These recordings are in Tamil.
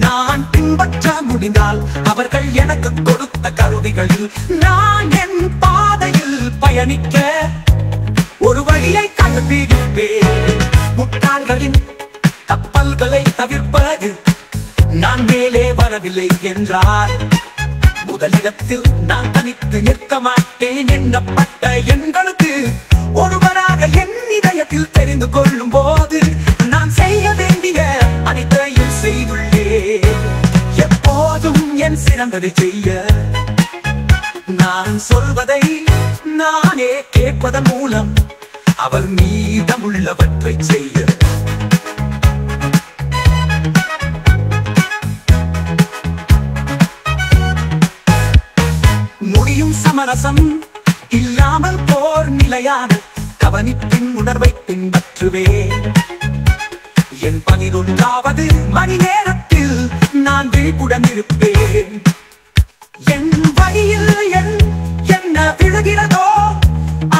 நான் பின்பற்ற முடிந்தால் அவர்கள் எனக்கு கொடுத்த கருவிகளில் நான் என் பாதையில் பயணிக்க ஒரு வழியை கண்டுபிடிப்பேன். முட்டாள்களின் கப்பல்களை தவிர்ப்பது நான் மேலே வரவில்லை என்றால் முதலிடத்தில் நான் தனித்து நிற்க மாட்டேன். எண்ணப்பட்ட எண்களுக்கு ஒருவராக என் இதயத்தில் தெரிந்து கொள்ளும் போது நான் செய்ய வேண்டிய அனைத்தையும் செய்துள்ளேன். எப்போதும் என் சிறந்ததை செய்ய நான் சொல்வதை நானே கேட்பதன் மூலம் அவர் மீதமுள்ளவற்றை செய்ய முடியும். சமரசம் இல்லாமல் போர் நிலையான கவனிப்பின் உணர்வை பின்பற்றுவேன். என் 11வது மணி நேரத்தில் நான் விழிப்புடன் இருப்பேன். என் வழியில் என்ன விழுகிறதோ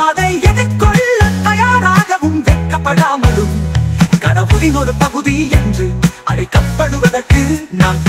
அதை எதிர்கொள்ள தயாராகவும் வெட்கப்படாமலும் கடவுளின் ஒரு பகுதி என்று அழைக்கப்படுவதற்கு நான்